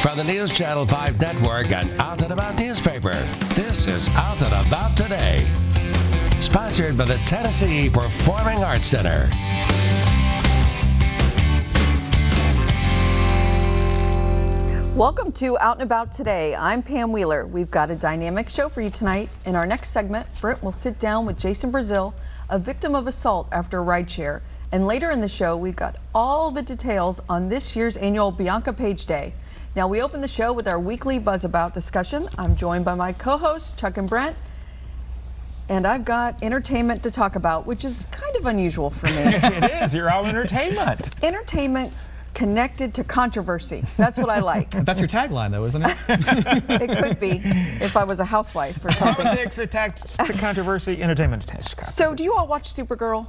from the NewsChannel 5 Network and Out and About newspaper, this is Out and About Today. Sponsored by the Tennessee Performing Arts Center. Welcome to Out and About Today. I'm Pam Wheeler. We've got a dynamic show for you tonight. In our next segment, Brent will sit down with Jason Brazil, a victim of assault after a rideshare. And later in the show, we've got all the details on this year's annual Bianca Page Day. Now, we open the show with our weekly Buzz About discussion. I'm joined by my co-hosts, Chuck and Brent. And I've got entertainment to talk about, which is kind of unusual for me. It is. You're all entertainment. Entertainment connected to controversy. That's what I like. That's your tagline, though, isn't it? It could be if I was a housewife or something. Politics attached to controversy, entertainment attached to controversy. So, do you all watch Supergirl?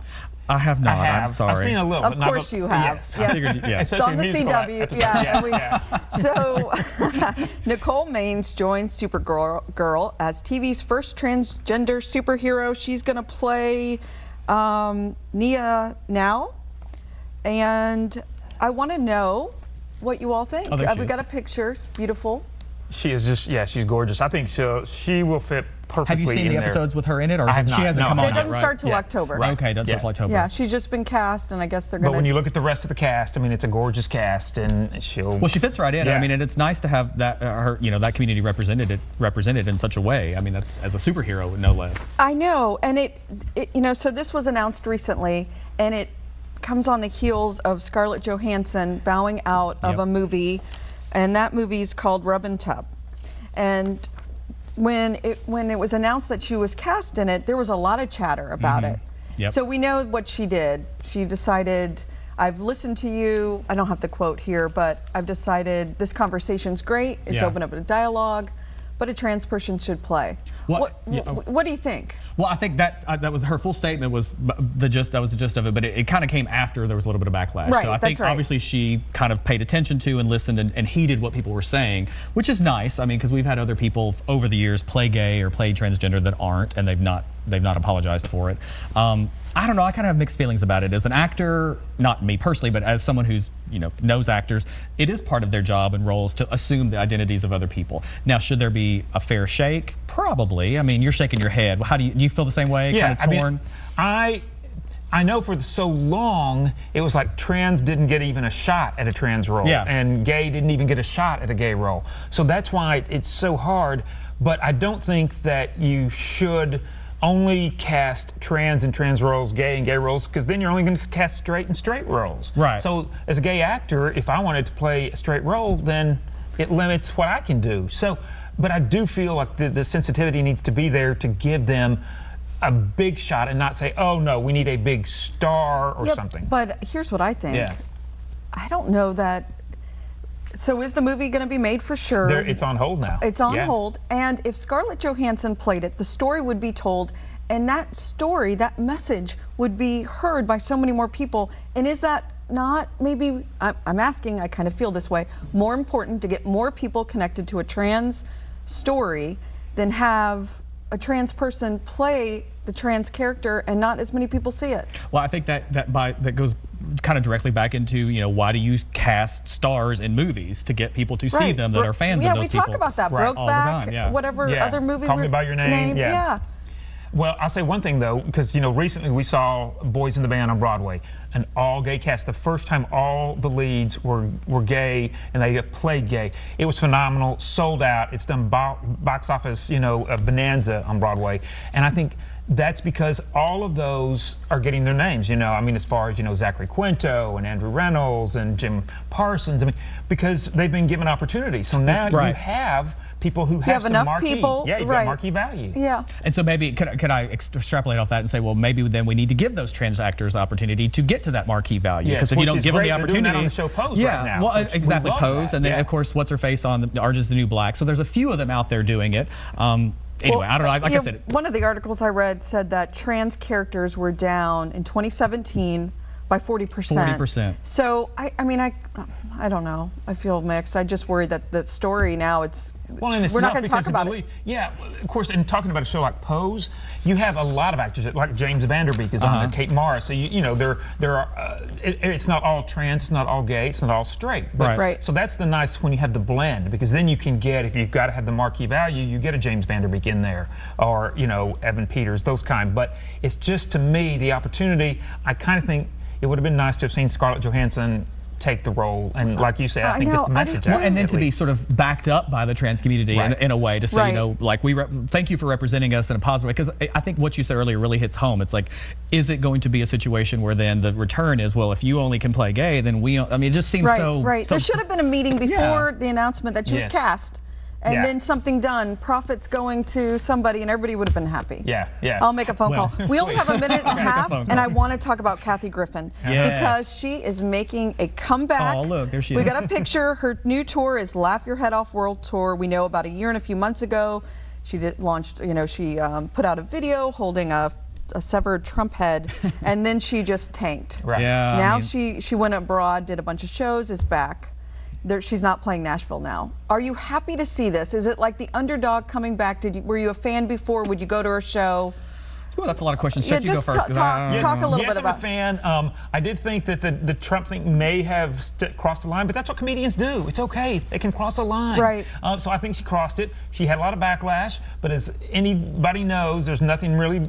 I have not. I have. I'm sorry. I've seen a little. Of course you have. Yes. Yeah. I figured, yeah. It's on the CW. Yeah. So, Nicole Maines joined Supergirl as TV's first transgender superhero. She's going to play Nia now, and I want to know what you all think. We got a picture. Beautiful. She is just, yeah, she's gorgeous. I think she will fit perfectly in there. Have you seen the episodes with her in it, or I have she hasn't come on It yet, doesn't right? start till October. Right. Okay, it doesn't start till October. Yeah, she's just been cast, and I guess they're going to... But when you look at the rest of the cast, I mean, it's a gorgeous cast, and she'll... Well, she fits right in. Yeah. I mean, and it's nice to have that her, that community represented in such a way. I mean, that's as a superhero, no less. I know, and it so this was announced recently, and it comes on the heels of Scarlett Johansson bowing out of a movie, and that movie is called Rub and Tub. And when it was announced that she was cast in it, there was a lot of chatter about it. Yep. So we know what she did. She decided, I've listened to you, I don't have the quote here, but I've decided this conversation's great, it's opened up a dialogue, but a trans person should play. What do you think? Well, I think that was her full statement was the gist of it, but it kind of came after there was a little bit of backlash. Right, so I think obviously she kind of paid attention to and listened and heeded what people were saying, which is nice. I mean, because we've had other people over the years play gay or play transgender that aren't, and they've not apologized for it. I don't know. I kind of have mixed feelings about it. As an actor, not me personally, but as someone who's knows actors, it is part of their job and roles to assume the identities of other people. Now, should there be a fair shake? Probably. I mean, you're shaking your head. How do you feel the same way? Yeah, kind of torn? I mean, I know for so long it was like trans didn't get even a shot at a trans role, and gay didn't even get a shot at a gay role. So that's why it's so hard. But I don't think that you should only cast trans and trans roles, gay and gay roles, because then you're only going to cast straight and straight roles. Right. So as a gay actor, if I wanted to play a straight role, then it limits what I can do. So, but I do feel like the sensitivity needs to be there to give them a big shot and not say, oh no, we need a big star or something. But here's what I think. I don't know that. So is the movie going to be made for sure? It's on hold now. It's on hold, and if Scarlett Johansson played it, the story would be told, and that story, that message, would be heard by so many more people. And is that not maybe, I'm asking, I kind of feel this way, more important to get more people connected to a trans story than have a trans person play the trans character and not as many people see it? Well, I think that goes kind of directly back into, why do you cast stars in movies to get people to see them that are fans of those people? Yeah, we talk about that. Brokeback, whatever other movie. Call Me By Your Name. Well, I'll say one thing though, because recently we saw Boys in the Band on Broadway, an all-gay cast. The first time all the leads were gay and they played gay. It was phenomenal, sold out. It's done box office, a bonanza on Broadway, and I think that's because all of those are getting their names. I mean, as far as Zachary Quinto and Andrew Reynolds and Jim Parsons. I mean, because they've been given opportunities. So now you have people who have some enough marquee, people, you've got marquee value. And so maybe could I extrapolate off that and say, well, maybe then we need to give those trans actors opportunity to get to that marquee value, because if you don't give them the opportunity, they're doing that on the show Pose right now. Well, exactly, Pose, and then of course what's her face on Orange Is the New Black. So there's a few of them out there doing it. Anyway, I don't know. Like I said, one of the articles I read said that trans characters were down in 2017 by 40%. 40%. So I mean, I don't know. I feel mixed. I just worry that the story now well, and it's we're not going to talk about it. Yeah, of course. And talking about a show like Pose, you have a lot of actors like James Vanderbeek is on there, Kate Mara. So you know there are. It's not all trans, it's not all gay, it's not all straight. But, right. So that's the nice when you have the blend, because then you can get, if you've got to have the marquee value, you get a James Vanderbeek in there, or Evan Peters, those kind. But it's just, to me, the opportunity. I kind of think it would have been nice to have seen Scarlett Johansson take the role, and like you said, I think get the message out. And then to be sort of backed up by the trans community in a way to say, like, thank you for representing us in a positive way. Because I think what you said earlier really hits home. It's like, is it going to be a situation where then the return is, well, if you only can play gay, then I mean, it just seems so. Right. There should have been a meeting before the announcement that she was cast. And then something done, profits going to somebody, and everybody would have been happy. Yeah. I'll make a phone call. We only have a minute and a half, and I want to talk about Kathy Griffin because she is making a comeback. Oh, look, there she is. We got a picture. Her new tour is Laugh Your Head Off World Tour. We know about a year and a few months ago, she launched. She put out a video holding a severed Trump head, and then she just tanked. Right. Yeah, Now she went abroad, did a bunch of shows, is back. She's not playing Nashville now. Are you happy to see this? Is it like the underdog coming back? Were you a fan before? Would you go to her show? Well, that's a lot of questions. Yeah, you just go first, talk a little bit about. Yes, I'm a fan. I did think that the Trump thing may have crossed the line, but that's what comedians do. It's okay. They can cross a line. Right. So I think she crossed it. She had a lot of backlash, but as anybody knows, there's nothing really,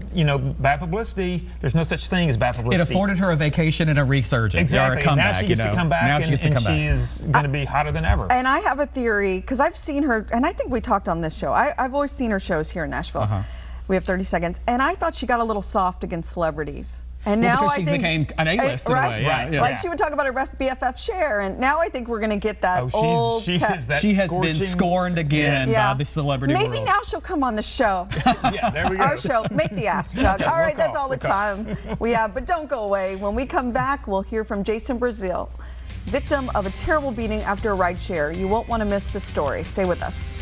bad publicity. There's no such thing as bad publicity. It afforded her a vacation and a resurgence. Exactly. Or a comeback, now she gets to come back, and she is going to be hotter than ever. And I have a theory, because I've seen her, and I think we talked on this show. I've always seen her shows here in Nashville. We have 30 seconds. And I thought she got a little soft against celebrities. And now I think she became an A-list in a way. Right. Like she would talk about her best BFF Cher, and now I think we're going to get that old. She has been scorned again by the celebrity world. Maybe now she'll come on the show. Yeah, there we go. Our show, Make the Ass Jug. All right, that's all the time we have. But don't go away. When we come back, we'll hear from Jason Brazil, victim of a terrible beating after a rideshare. You won't want to miss the story. Stay with us.